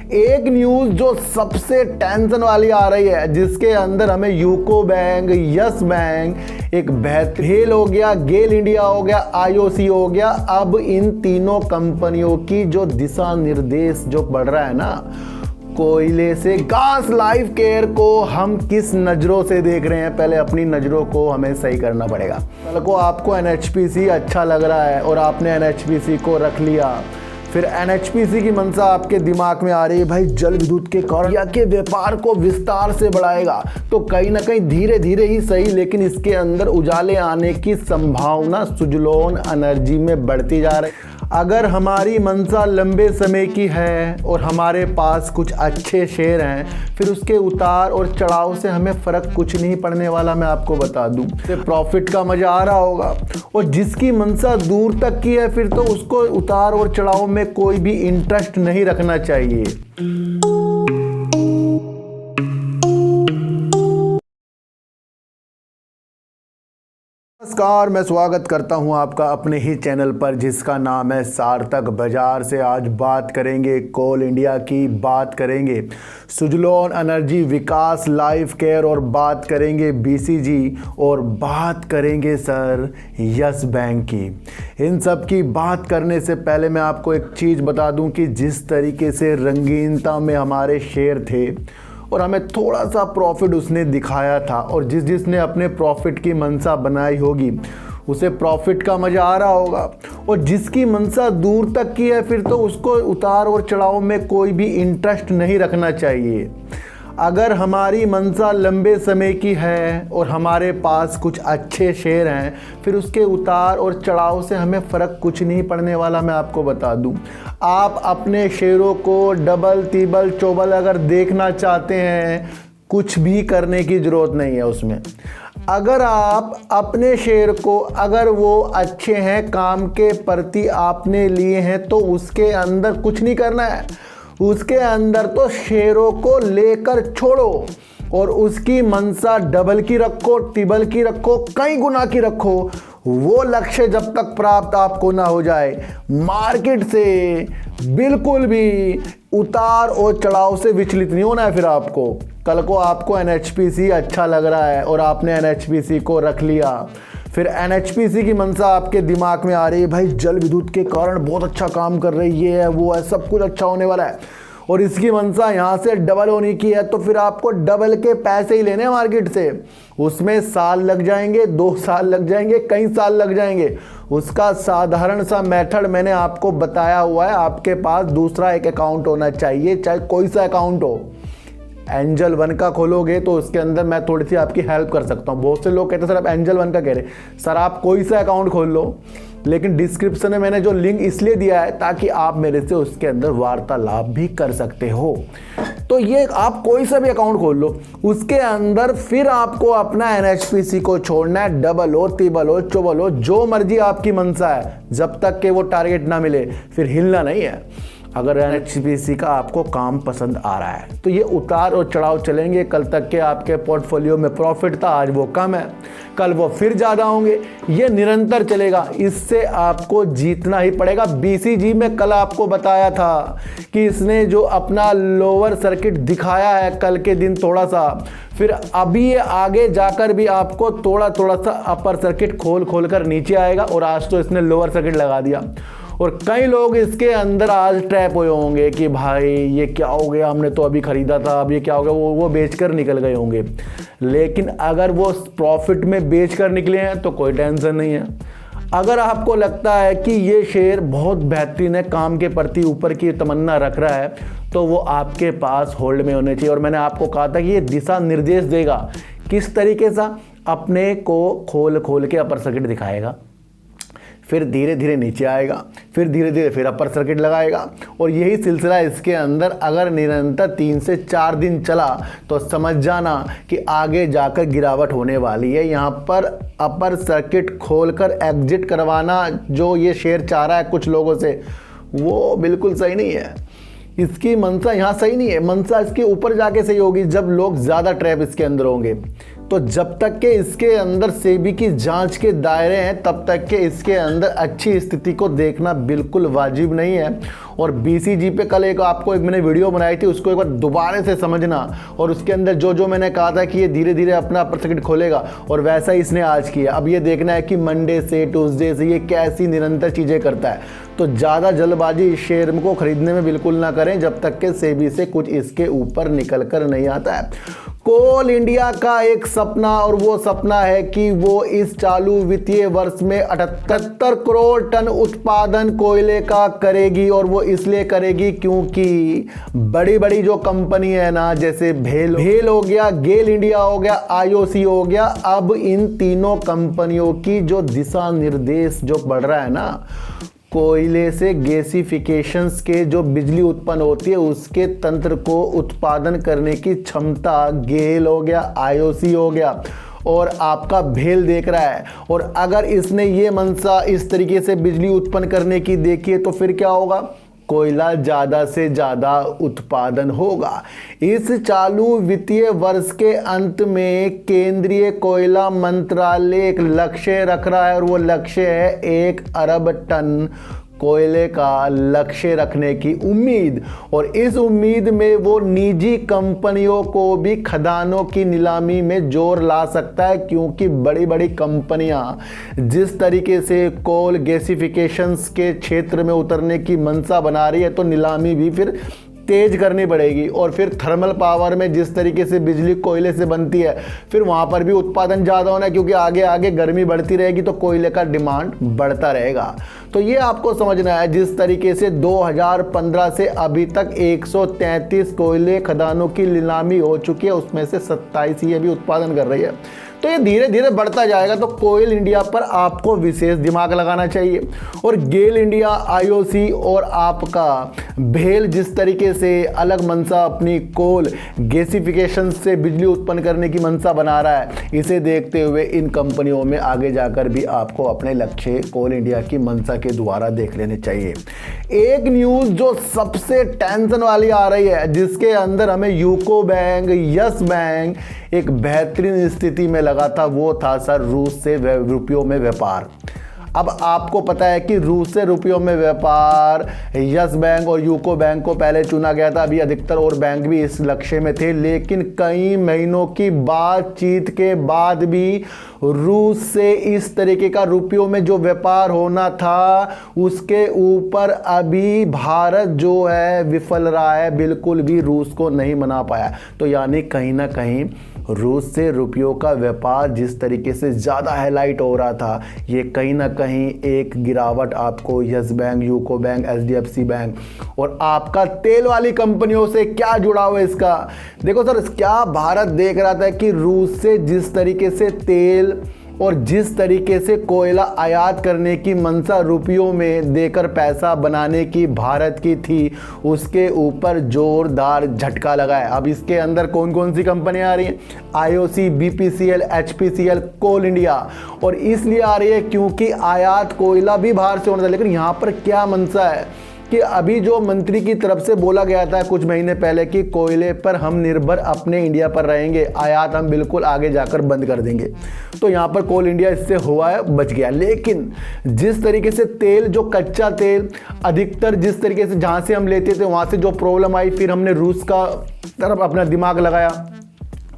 एक न्यूज़ जो सबसे टेंशन वाली आ रही है, जिसके अंदर हमें यूको बैंक, यस बैंक, एक भेल हो गया, गेल इंडिया हो गया, आईओसी हो गया। अब इन तीनों कंपनियों की जो दिशा निर्देश जो बढ़ रहा है ना, कोयले से गैस लाइफ केयर को हम किस नज़रों से देख रहे हैं, पहले अपनी नज़रों को हमें सही करना पड़ेगा। कल को आपको एनएचपीसी अच्छा लग रहा है और आपने एनएचपीसी को रख लिया, फिर एनएचपीसी की मंशा आपके दिमाग में आ रही है, भाई जल विद्युत के कारण या के व्यापार को विस्तार से बढ़ाएगा, तो कहीं ना कहीं धीरे धीरे ही सही, लेकिन इसके अंदर उजाले आने की संभावना सुजलोन एनर्जी में बढ़ती जा रही है। अगर हमारी मंशा लंबे समय की है और हमारे पास कुछ अच्छे शेयर हैं, फिर उसके उतार और चढ़ाव से हमें फ़र्क कुछ नहीं पड़ने वाला। मैं आपको बता दूं, प्रॉफिट का मज़ा आ रहा होगा, और जिसकी मंशा दूर तक की है, फिर तो उसको उतार और चढ़ाव में कोई भी इंटरेस्ट नहीं रखना चाहिए। नमस्कार, मैं स्वागत करता हूं आपका अपने ही चैनल पर, जिसका नाम है सार्थक बाजार से। आज बात करेंगे कोल इंडिया की, बात करेंगे सुजलोन एनर्जी, विकास लाइफ केयर, और बात करेंगे बीसीजी, और बात करेंगे सर यस बैंक की। इन सब की बात करने से पहले मैं आपको एक चीज़ बता दूं कि जिस तरीके से रंगीनता में हमारे शेयर थे और हमें थोड़ा सा प्रॉफिट उसने दिखाया था, और जिसने अपने प्रॉफिट की मंशा बनाई होगी उसे प्रॉफिट का मज़ा आ रहा होगा, और जिसकी मंशा दूर तक की है, फिर तो उसको उतार और चढ़ाव में कोई भी इंटरेस्ट नहीं रखना चाहिए। अगर हमारी मंशा लंबे समय की है और हमारे पास कुछ अच्छे शेयर हैं, फिर उसके उतार और चढ़ाव से हमें फ़र्क कुछ नहीं पड़ने वाला। मैं आपको बता दूं, आप अपने शेयरों को डबल तिबल चौबल अगर देखना चाहते हैं, कुछ भी करने की ज़रूरत नहीं है उसमें। अगर आप अपने शेयर को, अगर वो अच्छे हैं, काम के प्रति आपने लिए हैं, तो उसके अंदर कुछ नहीं करना है। उसके अंदर तो शेयरों को लेकर छोड़ो और उसकी मंशा डबल की रखो, टिबल की रखो, कई गुना की रखो। वो लक्ष्य जब तक प्राप्त आपको ना हो जाए, मार्केट से बिल्कुल भी उतार और चढ़ाव से विचलित नहीं होना है। फिर आपको कल को आपको एनएचपीसी अच्छा लग रहा है और आपने एनएचपीसी को रख लिया, फिर एनएचपीसी की मंशा आपके दिमाग में आ रही है, भाई जल विद्युत के कारण बहुत अच्छा काम कर रही है, ये है वो है, सब कुछ अच्छा होने वाला है, और इसकी मंशा यहाँ से डबल होने की है, तो फिर आपको डबल के पैसे ही लेने हैं मार्केट से। उसमें साल लग जाएंगे, 2 साल लग जाएंगे, कई साल लग जाएंगे। उसका साधारण सा मेथड मैंने आपको बताया हुआ है। आपके पास दूसरा एक अकाउंट होना चाहिए, चाहे कोई सा अकाउंट हो। एंजल वन का खोलोगे तो उसके अंदर मैं थोड़ी सी आपकी हेल्प कर सकता हूँ। बहुत से लोग कहते हैं सर आप एंजल वन का कह रहे, सर आप कोई सा अकाउंट खोल लो, लेकिन डिस्क्रिप्शन में मैंने जो लिंक इसलिए दिया है ताकि आप मेरे से उसके अंदर वार्तालाप भी कर सकते हो। तो ये आप कोई सा भी अकाउंट खोल लो, उसके अंदर फिर आपको अपना एनएचपीसी को छोड़ना है, डबल हो, तिबल हो, चौबल हो, जो मर्जी आपकी मंशा है, जब तक कि वो टारगेट ना मिले फिर हिलना नहीं है। अगर एनएचपीसी का आपको काम पसंद आ रहा है तो ये उतार और चढ़ाव चलेंगे। कल तक के आपके पोर्टफोलियो में प्रॉफिट था, आज वो कम है, कल वो फिर ज़्यादा होंगे, ये निरंतर चलेगा। इससे आपको जीतना ही पड़ेगा। बीसीजी में कल आपको बताया था कि इसने जो अपना लोअर सर्किट दिखाया है कल के दिन थोड़ा सा, फिर अभी ये आगे जाकर भी आपको थोड़ा सा अपर सर्किट खोल कर नीचे आएगा, और आज तो इसने लोअर सर्किट लगा दिया। और कई लोग इसके अंदर आज ट्रैप हुए होंगे कि भाई ये क्या हो गया, हमने तो अभी खरीदा था, अब ये क्या हो गया, वो बेचकर निकल गए होंगे। लेकिन अगर वो प्रॉफिट में बेचकर निकले हैं तो कोई टेंशन नहीं है। अगर आपको लगता है कि ये शेयर बहुत बेहतरीन है, काम के प्रति ऊपर की तमन्ना रख रहा है, तो वो आपके पास होल्ड में होने चाहिए। और मैंने आपको कहा था कि ये दिशा निर्देश देगा, किस तरीके से अपने को खोल के अपर सर्किट दिखाएगा, फिर धीरे धीरे नीचे आएगा, फिर धीरे धीरे फिर अपर सर्किट लगाएगा, और यही सिलसिला इसके अंदर अगर निरंतर 3 से 4 दिन चला तो समझ जाना कि आगे जाकर गिरावट होने वाली है। यहाँ पर अपर सर्किट खोलकर एग्जिट करवाना जो ये शेयर चाह रहा है कुछ लोगों से, वो बिल्कुल सही नहीं है। इसकी मंशा यहाँ सही नहीं है, मंशा इसके ऊपर जाके सही होगी जब लोग ज़्यादा ट्रैप इसके अंदर होंगे। तो जब तक के इसके अंदर सेबी की जांच के दायरे हैं तब तक के इसके अंदर अच्छी स्थिति को देखना बिल्कुल वाजिब नहीं है। और बीसीजी पे कल आपको मैंने वीडियो बनाई थी, उसको एक बार दोबारा से समझना, और उसके अंदर जो मैंने कहा था कि ये धीरे धीरे अपना अपर सर्किट खोलेगा, और वैसा ही इसने आज किया। अब ये देखना है कि मंडे से ट्यूसडे से ये कैसी निरंतर चीज़ें करता है। तो ज़्यादा जल्दबाजी इस शेयर को खरीदने में बिल्कुल ना करें जब तक के सेबी से कुछ इसके ऊपर निकल कर नहीं आता है। कोल इंडिया का एक सपना, और वो सपना है कि वो इस चालू वित्तीय वर्ष में 78 करोड़ टन उत्पादन कोयले का करेगी। और वो इसलिए करेगी क्योंकि बड़ी बड़ी जो कंपनी है ना, जैसे भेल हो गया, गेल इंडिया हो गया, आईओसी हो गया, अब इन तीनों कंपनियों की जो दिशा निर्देश जो बढ़ रहा है ना, कोयले से गैसिफिकेशंस के जो बिजली उत्पन्न होती है उसके तंत्र को उत्पादन करने की क्षमता गेल हो गया, आईओसी हो गया और आपका भेल देख रहा है। और अगर इसने ये मंशा इस तरीके से बिजली उत्पन्न करने की देखी है तो फिर क्या होगा, कोयला ज़्यादा से ज़्यादा उत्पादन होगा। इस चालू वित्तीय वर्ष के अंत में केंद्रीय कोयला मंत्रालय एक लक्ष्य रख रहा है, और वो लक्ष्य है 1 अरब टन कोयले का लक्ष्य रखने की उम्मीद। और इस उम्मीद में वो निजी कंपनियों को भी खदानों की नीलामी में जोर ला सकता है, क्योंकि बड़ी बड़ी कंपनियां जिस तरीके से कोल गैसिफिकेशंस के क्षेत्र में उतरने की मंशा बना रही है, तो नीलामी भी फिर तेज करनी पड़ेगी। और फिर थर्मल पावर में जिस तरीके से बिजली कोयले से बनती है, फिर वहाँ पर भी उत्पादन ज़्यादा होना है, क्योंकि आगे आगे गर्मी बढ़ती रहेगी तो कोयले का डिमांड बढ़ता रहेगा। तो ये आपको समझना है, जिस तरीके से 2015 से अभी तक 133 कोयले खदानों की नीलामी हो चुकी है, उसमें से 27 ही अभी उत्पादन कर रही है। तो ये धीरे धीरे बढ़ता जाएगा। तो कोल इंडिया पर आपको विशेष दिमाग लगाना चाहिए। और गेल इंडिया, आईओसी और आपका भेल जिस तरीके से अलग मंशा अपनी कोल गैसिफिकेशन से बिजली उत्पन्न करने की मंशा बना रहा है, इसे देखते हुए इन कंपनियों में आगे जाकर भी आपको अपने लक्ष्य कोल इंडिया की मंशा के द्वारा देख लेने चाहिए। एक न्यूज़ जो सबसे टेंशन वाली आ रही है, जिसके अंदर हमें यूको बैंक, यस बैंक एक बेहतरीन स्थिति में लगा था, वो था सर रूस से रुपयों में व्यापार। अब आपको पता है कि रूस से रुपयों में व्यापार यस बैंक और यूको बैंक को पहले चुना गया था, अभी अधिकतर और बैंक भी इस लक्ष्य में थे, लेकिन कई महीनों की बातचीत के बाद भी रूस से इस तरीके का रुपयों में जो व्यापार होना था, उसके ऊपर अभी भारत जो है विफल रहा है, बिल्कुल भी रूस को नहीं मना पाया। तो यानी कहीं ना कहीं रूस से रुपयों का व्यापार जिस तरीके से ज़्यादा हाईलाइट हो रहा था, ये कहीं ना कहीं एक गिरावट आपको yes bank, UCO bank, HDFC bank और आपका तेल वाली कंपनियों से क्या जुड़ा हुआ है इसका। देखो सर, क्या भारत देख रहा था कि रूस से जिस तरीके से तेल और जिस तरीके से कोयला आयात करने की मंशा रुपयों में देकर पैसा बनाने की भारत की थी, उसके ऊपर जोरदार झटका लगा है। अब इसके अंदर कौन कौन सी कंपनियां आ रही हैं? आईओसी, बीपीसीएल, एचपीसीएल, कोल इंडिया। और इसलिए आ रही है क्योंकि आयात कोयला भी बाहर से होना था। लेकिन यहाँ पर क्या मंशा है कि अभी जो मंत्री की तरफ से बोला गया था कुछ महीने पहले कि कोयले पर हम निर्भर अपने इंडिया पर रहेंगे, आयात हम बिल्कुल आगे जाकर बंद कर देंगे। तो यहाँ पर कोल इंडिया इससे हुआ है, बच गया। लेकिन जिस तरीके से तेल, जो कच्चा तेल अधिकतर जिस तरीके से जहाँ से हम लेते थे वहाँ से जो प्रॉब्लम आई, फिर हमने रूस का तरफ अपना दिमाग लगाया,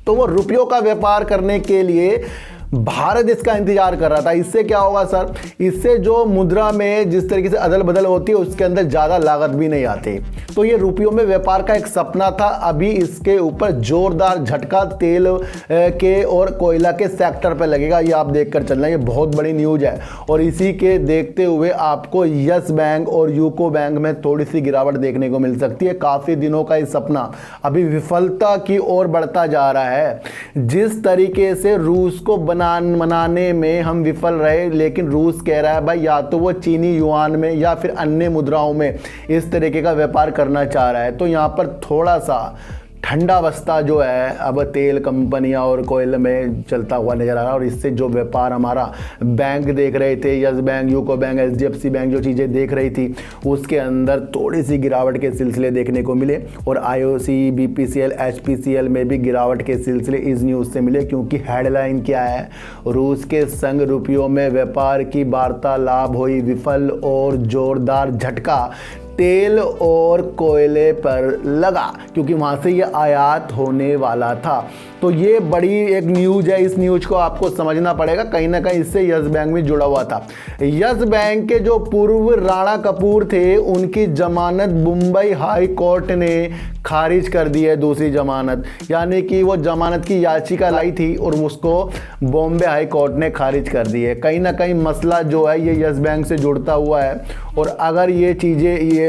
तो वो रुपयों का व्यापार करने के लिए भारत इसका इंतजार कर रहा था। इससे क्या होगा सर, इससे जो मुद्रा में जिस तरीके से अदल बदल होती है उसके अंदर ज़्यादा लागत भी नहीं आती। तो ये रुपयों में व्यापार का एक सपना था, अभी इसके ऊपर जोरदार झटका तेल के और कोयला के सेक्टर पे लगेगा। ये आप देख कर चलना, ये बहुत बड़ी न्यूज़ है। और इसी के देखते हुए आपको यस बैंक और यूको बैंक में थोड़ी सी गिरावट देखने को मिल सकती है। काफ़ी दिनों का ये सपना अभी विफलता की ओर बढ़ता जा रहा है। जिस तरीके से रूस को मनाने में हम विफल रहे, लेकिन रूस कह रहा है भाई या तो वो चीनी युआन में या फिर अन्य मुद्राओं में इस तरीके का व्यापार करना चाह रहा है। तो यहाँ पर थोड़ा सा ठंडा बस्ता जो है अब तेल कंपनियां और कोयले में चलता हुआ नज़र आ रहा है। और इससे जो व्यापार हमारा बैंक देख रहे थे, yes bank, UCO bank, HDFC bank जो चीज़ें देख रही थी, उसके अंदर थोड़ी सी गिरावट के सिलसिले देखने को मिले। और आईओसी, बीपीसीएल, एचपीसीएल में भी गिरावट के सिलसिले इस न्यूज़ से मिले, क्योंकि हेडलाइन क्या है, रूस के संग रुपयों में व्यापार की वार्तालाप हुई विफल और जोरदार झटका तेल और कोयले पर लगा, क्योंकि वहाँ से ये आयात होने वाला था। तो ये बड़ी एक न्यूज़ है, इस न्यूज़ को आपको समझना पड़ेगा, कहीं ना कहीं इससे यस बैंक में जुड़ा हुआ था। यस बैंक के जो पूर्व राणा कपूर थे, उनकी जमानत मुंबई हाई कोर्ट ने खारिज कर दी है, दूसरी जमानत, यानी कि वो जमानत की याचिका लाई थी और उसको बॉम्बे हाई कोर्ट ने खारिज कर दी है। कहीं ना कहीं मसला जो है ये यस बैंक से जुड़ता हुआ है। और अगर ये चीज़ें ये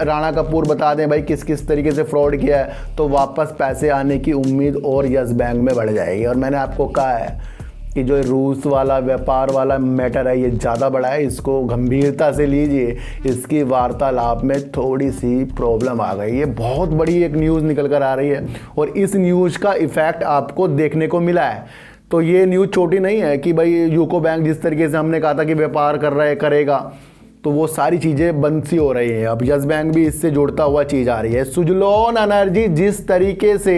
राणा कपूर बता दें भाई किस किस तरीके से फ्रॉड किया है, तो वापस पैसे आने की उम्मीद और यस बैंक में बढ़ जाएगी। और मैंने आपको कहा है कि जो रूस वाला व्यापार वाला मैटर है ये ज़्यादा बड़ा है, इसको गंभीरता से लीजिए। इसकी वार्तालाप में थोड़ी सी प्रॉब्लम आ गई है, बहुत बड़ी एक न्यूज़ निकल कर आ रही है और इस न्यूज़ का इफ़ेक्ट आपको देखने को मिला है। तो ये न्यूज़ छोटी नहीं है कि भाई यूको बैंक जिस तरीके से हमने कहा था कि व्यापार कर रहा है, करेगा, तो वो सारी चीज़ें बंद सी हो रही हैं। अब यस बैंक भी इससे जुड़ता हुआ चीज़ आ रही है। सुजलॉन एनर्जी जिस तरीके से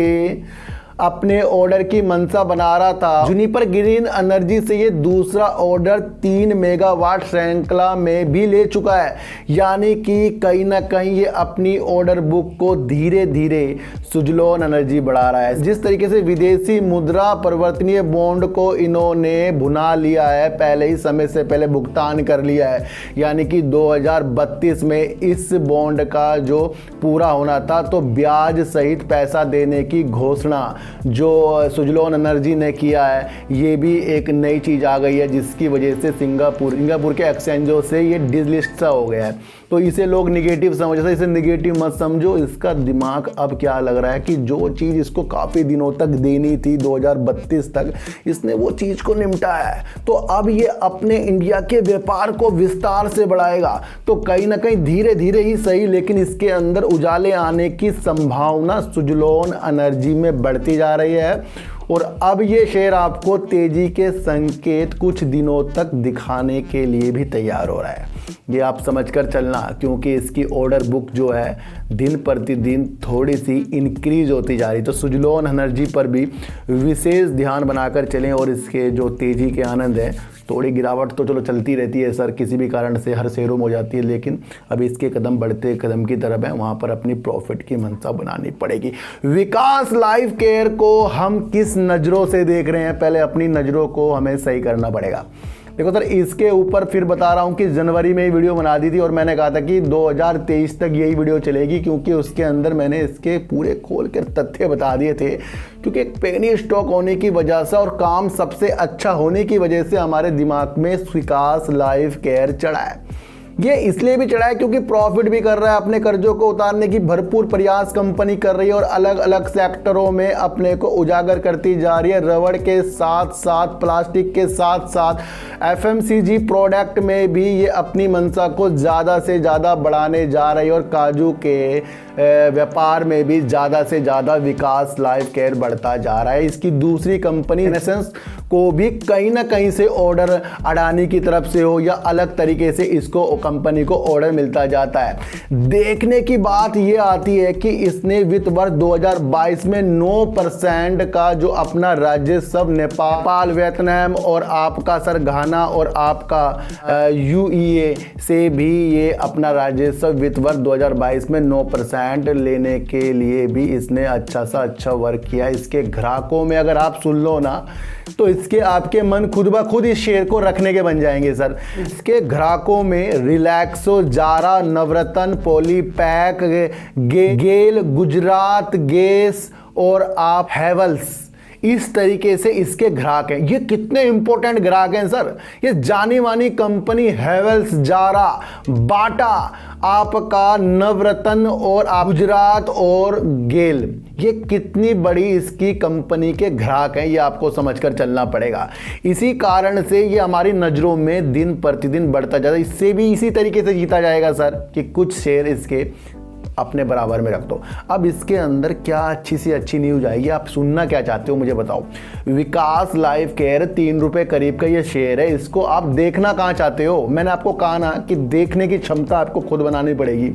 अपने ऑर्डर की मंशा बना रहा था, जुनिपर ग्रीन एनर्जी से ये दूसरा ऑर्डर 3 मेगावाट श्रृंखला में भी ले चुका है, यानी कि कहीं ना कहीं ये अपनी ऑर्डर बुक को धीरे धीरे सुजलॉन एनर्जी बढ़ा रहा है। जिस तरीके से विदेशी मुद्रा परिवर्तनीय बॉन्ड को इन्होंने भुना लिया है, पहले ही समय से पहले भुगतान कर लिया है, यानी कि 2032 में इस बॉन्ड का जो पूरा होना था, तो ब्याज सहित पैसा देने की घोषणा जो सुजलॉन एनर्जी ने किया है, ये भी एक नई चीज़ आ गई है, जिसकी वजह से सिंगापुर के एक्सचेंजों से ये डिसलिस्ट सा हो गया है। तो इसे लोग निगेटिव समझते, इसे निगेटिव मत समझो। इसका दिमाग अब क्या लग रहा है कि जो चीज़ इसको काफ़ी दिनों तक देनी थी, 2032 तक, इसने वो चीज़ को निपटाया है। तो अब ये अपने इंडिया के व्यापार को विस्तार से बढ़ाएगा। तो कहीं ना कहीं धीरे धीरे ही सही, लेकिन इसके अंदर उजाले आने की संभावना सुजलॉन एनर्जी में बढ़ती जा रही है। और अब ये शेयर आपको तेजी के संकेत कुछ दिनों तक दिखाने के लिए भी तैयार हो रहा है, ये आप समझकर चलना, क्योंकि इसकी ऑर्डर बुक जो है दिन प्रतिदिन थोड़ी सी इंक्रीज होती जा रही। तो सुजलॉन एनर्जी पर भी विशेष ध्यान बनाकर चलें और इसके जो तेज़ी के आनंद है। थोड़ी गिरावट तो चलो चलती रहती है सर, किसी भी कारण से हर शेयरों में हो जाती है, लेकिन अब इसके कदम बढ़ते कदम की तरफ है, वहाँ पर अपनी प्रॉफिट की मंशा बनानी पड़ेगी। विकास लाइफ केयर को हम किस नज़रों से देख रहे हैं, पहले अपनी नज़रों को हमें सही करना पड़ेगा। देखो सर, इसके ऊपर फिर बता रहा हूँ कि जनवरी में ही वीडियो बना दी थी और मैंने कहा था कि 2023 तक यही वीडियो चलेगी, क्योंकि उसके अंदर मैंने इसके पूरे खोल कर तथ्य बता दिए थे। क्योंकि एक पेनी स्टॉक होने की वजह से और काम सबसे अच्छा होने की वजह से हमारे दिमाग में विकास लाइफ केयर चढ़ा है। ये इसलिए भी चढ़ा है क्योंकि प्रॉफिट भी कर रहा है, अपने कर्जों को उतारने की भरपूर प्रयास कंपनी कर रही है और अलग अलग सेक्टरों में अपने को उजागर करती जा रही है। रबड़ के साथ साथ, प्लास्टिक के साथ साथ एफएमसीजी प्रोडक्ट में भी ये अपनी मंशा को ज़्यादा से ज़्यादा बढ़ाने जा रही है और काजू के व्यापार में भी ज़्यादा से ज़्यादा विकास लाइफ केयर बढ़ता जा रहा है। इसकी दूसरी कंपनी रेनेसेंस को भी कहीं ना कहीं से ऑर्डर अडानी की तरफ से हो या अलग तरीके से इसको कंपनी को ऑर्डर मिलता जाता है। देखने की बात ये आती है कि इसने वित्त वर्ष 2022 में 9% का जो अपना राजस्व नेपाल, वियतनाम और आपका सर घाना और आपका यूईए से भी ये अपना राजस्व वित्त वर्ष 2022 में 9% लेने के लिए भी इसने अच्छा सा अच्छा वर्क किया। इसके ग्राहकों में अगर आप सुन लो ना, तो इसके आपके मन खुद ब खुद इस शेयर को रखने के बन जाएंगे सर। इसके ग्राहकों में रिलैक्सो, जारा, नवरत्न, पॉलीपैक, गेल, गुजरात गैस और आप हैवल्स, इस तरीके से इसके ग्राहक हैं। ये कितने इंपॉर्टेंट ग्राहक हैं सर। ये जानी मानी कंपनी हैवल्स, जारा, बाटा, आपका नवरत्न और आप गुजरात और गेल, ये कितनी बड़ी इसकी कंपनी के ग्राहक हैं, ये आपको समझकर चलना पड़ेगा। इसी कारण से ये हमारी नज़रों में दिन प्रतिदिन बढ़ता जाता है। इससे भी इसी तरीके से जीता जाएगा सर कि कुछ शेयर इसके अपने बराबर में रख दो। अब इसके अंदर क्या अच्छी सी अच्छी न्यूज आएगी, आप सुनना क्या चाहते हो मुझे बताओ। विकास लाइफ केयर 3 रुपए करीब का ये शेयर है, इसको आप देखना कहाँ चाहते हो? मैंने आपको कहा ना कि देखने की क्षमता आपको खुद बनानी पड़ेगी।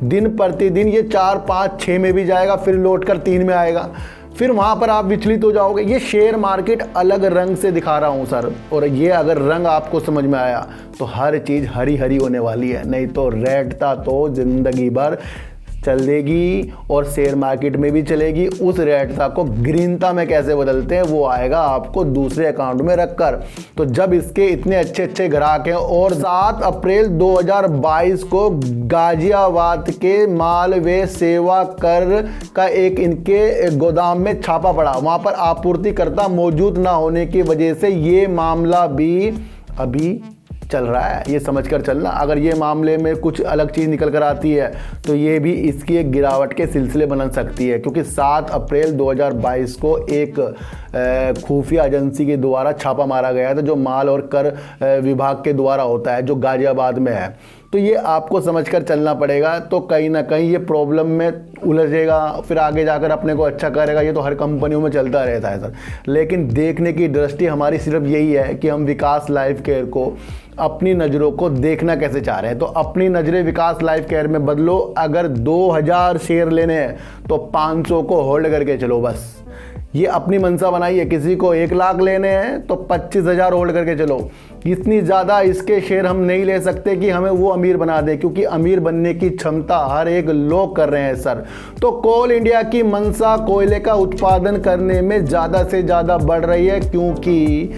दिन प्रतिदिन ये 4, 5, 6 में भी जाएगा, फिर लौट कर 3 में आएगा, फिर वहाँ पर आप विचलित हो जाओगे। ये शेयर मार्केट अलग रंग से दिखा रहा हूँ सर, और ये अगर रंग आपको समझ में आया तो हर चीज़ हरी हरी होने वाली है, नहीं तो रेडता तो जिंदगी भर चलेगी और शेयर मार्केट में भी चलेगी। उस रेडता को ग्रीनता में कैसे बदलते हैं वो आएगा आपको दूसरे अकाउंट में रखकर। तो जब इसके इतने अच्छे अच्छे ग्राहक हैं और 7 अप्रैल 2022 को गाजियाबाद के माल व सेवा कर का एक इनके गोदाम में छापा पड़ा, वहाँ पर आपूर्तिकर्ता मौजूद ना होने की वजह से ये मामला भी अभी चल रहा है, ये समझकर चलना। अगर ये मामले में कुछ अलग चीज़ निकल कर आती है तो ये भी इसकी एक गिरावट के सिलसिले बन सकती है, क्योंकि 7 अप्रैल 2022 को एक खुफिया एजेंसी के द्वारा छापा मारा गया था, जो माल और कर विभाग के द्वारा होता है, जो गाजियाबाद में है। तो ये आपको समझकर चलना पड़ेगा। तो कहीं ना कहीं ये प्रॉब्लम में उलझेगा, फिर आगे जाकर अपने को अच्छा करेगा। ये तो हर कंपनियों में चलता रहता है सर, लेकिन देखने की दृष्टि हमारी सिर्फ यही है कि हम विकास लाइफ केयर को अपनी नज़रों को देखना कैसे चाह रहे हैं। तो अपनी नज़रें विकास लाइफ केयर में बदलो। अगर 2000 शेयर लेने हैं तो 500 को होल्ड करके चलो, बस ये अपनी मंशा बनाइए। किसी को 1 लाख लेने हैं तो 25,000 होल्ड करके चलो। इतनी ज़्यादा इसके शेयर हम नहीं ले सकते कि हमें वो अमीर बना दे, क्योंकि अमीर बनने की क्षमता हर एक लोग कर रहे हैं सर। तो कोल इंडिया की मंशा कोयले का उत्पादन करने में ज़्यादा से ज़्यादा बढ़ रही है, क्योंकि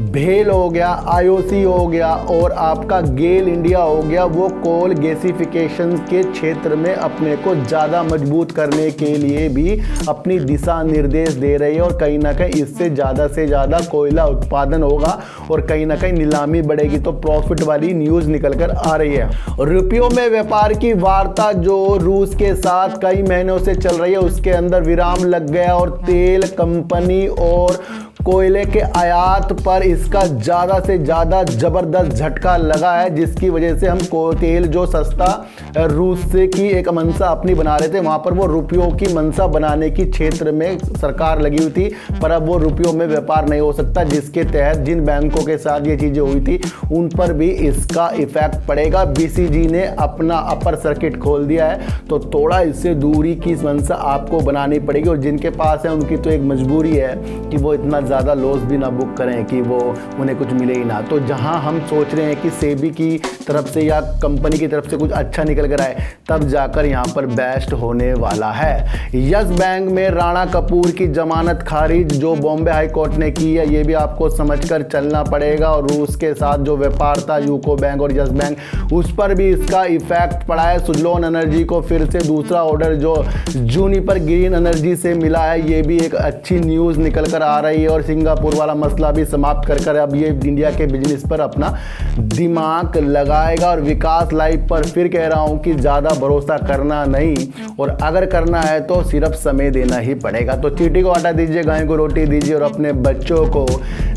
भेल हो गया, आईओसी हो गया और आपका गेल इंडिया हो गया, वो कोल गैसिफिकेशन के क्षेत्र में अपने को ज़्यादा मजबूत करने के लिए भी अपनी दिशा निर्देश दे रही है। और कहीं ना कहीं इससे ज़्यादा से ज़्यादा कोयला उत्पादन होगा और कहीं ना कहीं नीलामी बढ़ेगी, तो प्रॉफिट वाली न्यूज़ निकल कर आ रही है। रुपयों में व्यापार की वार्ता जो रूस के साथ कई महीनों से चल रही है, उसके अंदर विराम लग गया और तेल कंपनी और कोयले के आयात पर इसका ज़्यादा से ज़्यादा ज़बरदस्त झटका लगा है, जिसकी वजह से हम तेल जो सस्ता रूस से की एक मंशा अपनी बना रहे थे, वहाँ पर वो रुपयों की मंशा बनाने की क्षेत्र में सरकार लगी हुई थी, पर अब वो रुपयों में व्यापार नहीं हो सकता, जिसके तहत जिन बैंकों के साथ ये चीज़ें हुई थी उन पर भी इसका इफेक्ट पड़ेगा। बीसीजी ने अपना अपर सर्किट खोल दिया है, तो थोड़ा इससे दूरी की मंशा आपको बनानी पड़ेगी। और जिनके पास है उनकी तो एक मजबूरी है कि वो इतना ज़्यादा लॉस भी ना बुक करें कि वो उन्हें कुछ मिले ही ना। तो जहां हम सोच रहे हैं कि सेबी की तरफ से या कंपनी की तरफ से कुछ अच्छा निकल कर आए, तब जाकर यहां पर बेस्ट होने वाला है। यस बैंक में राणा कपूर की जमानत खारिज जो बॉम्बे हाई कोर्ट ने की है, ये भी आपको समझकर चलना पड़ेगा। और रूस के साथ जो व्यापार था यूको बैंक और यस बैंक, उस पर भी इसका इफेक्ट पड़ा है। सुजलॉन एनर्जी को फिर से दूसरा ऑर्डर जो जूनिपर ग्रीन एनर्जी से मिला है, ये भी एक अच्छी न्यूज़ निकल कर आ रही है। और सिंगापुर वाला मसला भी समाप्त कर अब ये इंडिया के बिजनेस पर अपना दिमाग लगाएगा। और विकास लाइफ पर फिर कह रहा हूं कि ज़्यादा भरोसा करना नहीं, और अगर करना है तो सिर्फ समय देना ही पड़ेगा। तो चींटी को आटा दीजिए, गाय को रोटी दीजिए और अपने बच्चों को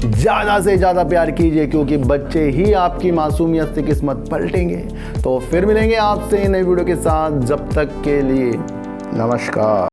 ज़्यादा से ज़्यादा प्यार कीजिए, क्योंकि बच्चे ही आपकी मासूमियत से किस्मत पलटेंगे। तो फिर मिलेंगे आपसे नई वीडियो के साथ, जब तक के लिए नमस्कार।